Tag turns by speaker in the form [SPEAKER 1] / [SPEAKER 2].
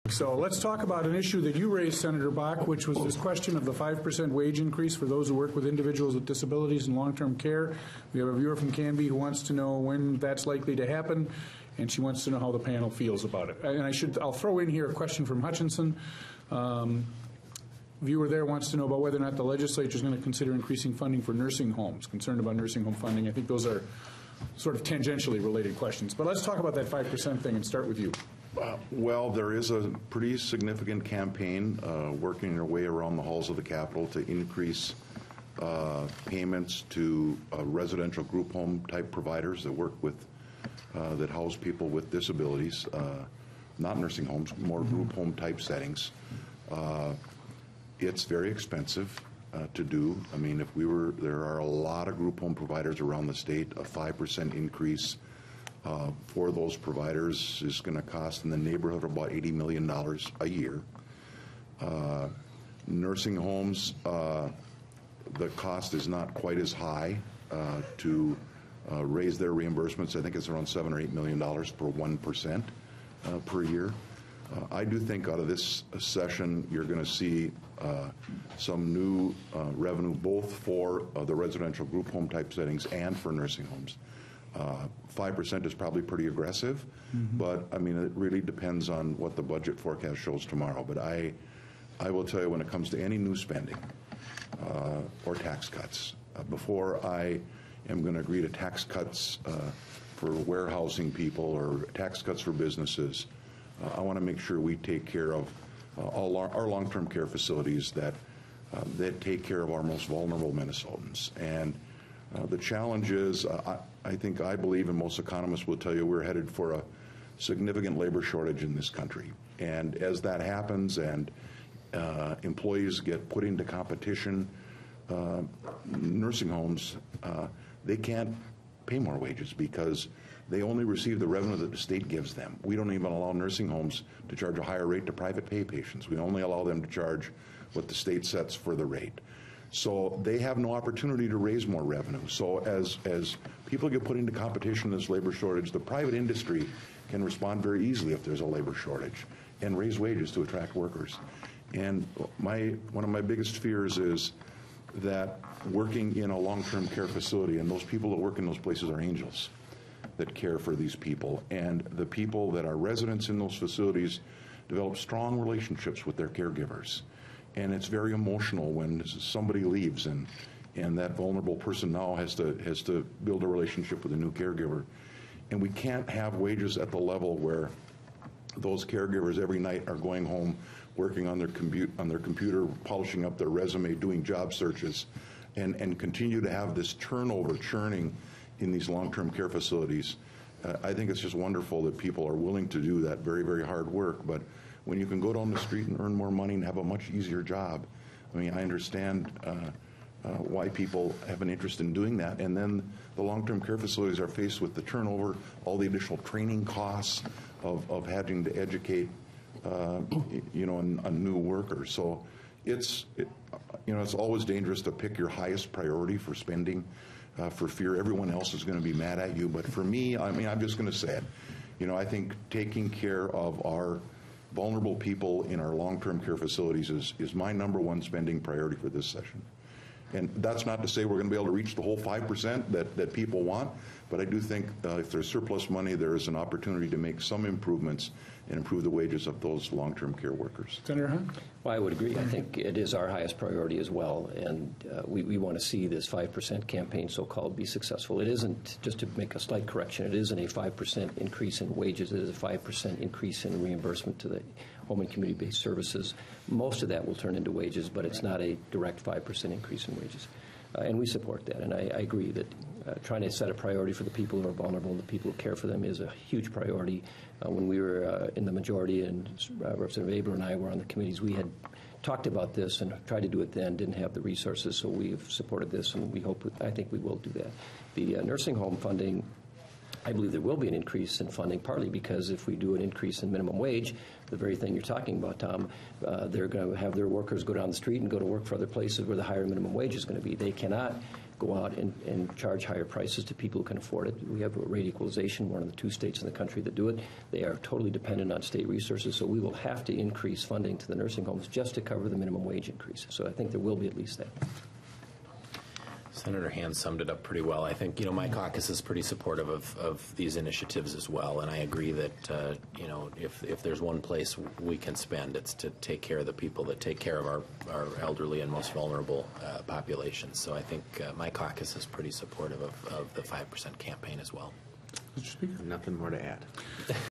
[SPEAKER 1] So let's talk about an issue that you raised, Senator Bach, which was this question of the 5% wage increase for those who work with individuals with disabilities in long-term care. We have a viewer from Canby who wants to know when that's likely to happen, and she wants to know how the panel feels about it. And I'll throw in here a question from Hutchinson. Viewer there wants to know about whether or not the legislature is going to consider increasing funding for nursing homes, concerned about nursing home funding. I think those are sort of tangentially related questions. But let's talk about that 5% thing and start with you.
[SPEAKER 2] Well, there is a pretty significant campaign working their way around the halls of the Capitol to increase payments to residential group home type providers that work with, that house people with disabilities, not nursing homes, more group home type settings. It's very expensive to do. I mean, there are a lot of group home providers around the state. A 5% increase for those providers is going to cost in the neighborhood of about $80 million a year. Nursing homes, the cost is not quite as high to raise their reimbursements. I think it's around $7 or $8 million per 1% per year. I do think out of this session you're going to see some new revenue both for the residential group home type settings and for nursing homes. 5% is probably pretty aggressive, but I mean it really depends on what the budget forecast shows tomorrow. But I will tell you, when it comes to any new spending or tax cuts, before I am going to agree to tax cuts for warehousing people or tax cuts for businesses, I want to make sure we take care of all our long-term care facilities that take care of our most vulnerable Minnesotans. And the challenge is, I believe, and most economists will tell you, we're headed for a significant labor shortage in this country. And as that happens and employees get put into competition, nursing homes, they can't pay more wages because they only receive the revenue that the state gives them. We don't even allow nursing homes to charge a higher rate to private pay patients. We only allow them to charge what the state sets for the rate. So they have no opportunity to raise more revenue. So as people get put into competition in this labor shortage, the private industry can respond very easily if there's a labor shortage and raise wages to attract workers. And one of my biggest fears is that working in a long-term care facility, and those people that work in those places are angels that care for these people, and the people that are residents in those facilities develop strong relationships with their caregivers. And it's very emotional when somebody leaves and that vulnerable person now has to build a relationship with a new caregiver. And we can't have wages at the level where those caregivers every night are going home, working on their computer, polishing up their resume, doing job searches, and continue to have this churning in these long-term care facilities. I think it's just wonderful that people are willing to do that very, very hard work. But when you can go down the street and earn more money and have a much easier job, I mean, I understand why people have an interest in doing that. And then the long-term care facilities are faced with the turnover, all the additional training costs of having to educate, a new worker. So it's always dangerous to pick your highest priority for spending for fear everyone else is going to be mad at you. But for me, I mean, I'm just going to say it. I think taking care of our vulnerable people in our long-term care facilities is my number one spending priority for this session. And that's not to say we're going to be able to reach the whole 5% that people want, but I do think if there's surplus money, there is an opportunity to make some improvements and improve the wages of those long-term care workers.
[SPEAKER 1] Senator Hunt?
[SPEAKER 3] Well, I would agree. I think it is our highest priority as well, and we want to see this 5% campaign, so-called, be successful. It isn't, just to make a slight correction, it isn't a 5% increase in wages. It is a 5% increase in reimbursement to the home and community-based services. Most of that will turn into wages, but it's not a direct 5% increase in wages. And we support that, and I agree that trying to set a priority for the people who are vulnerable and the people who care for them is a huge priority. When we were in the majority and Representative Abler and I were on the committees, we had talked about this and tried to do it then, didn't have the resources, so we've supported this, and I think we will do that. The nursing home funding, I believe there will be an increase in funding, partly because if we do an increase in minimum wage, the very thing you're talking about, Tom, they're going to have their workers go down the street and go to work for other places where the higher minimum wage is going to be. They cannot go out and charge higher prices to people who can afford it. We have rate equalization, one of the 2 states in the country that do it. They are totally dependent on state resources, so we will have to increase funding to the nursing homes just to cover the minimum wage increase. So I think there will be at least that.
[SPEAKER 4] Senator Hand summed it up pretty well. I think, my caucus is pretty supportive of these initiatives as well, and I agree that, if there's one place we can spend, it's to take care of the people that take care of our elderly and most vulnerable populations. So I think my caucus is pretty supportive of the 5% campaign as well.
[SPEAKER 1] Mr. Speaker.
[SPEAKER 5] Nothing more to add.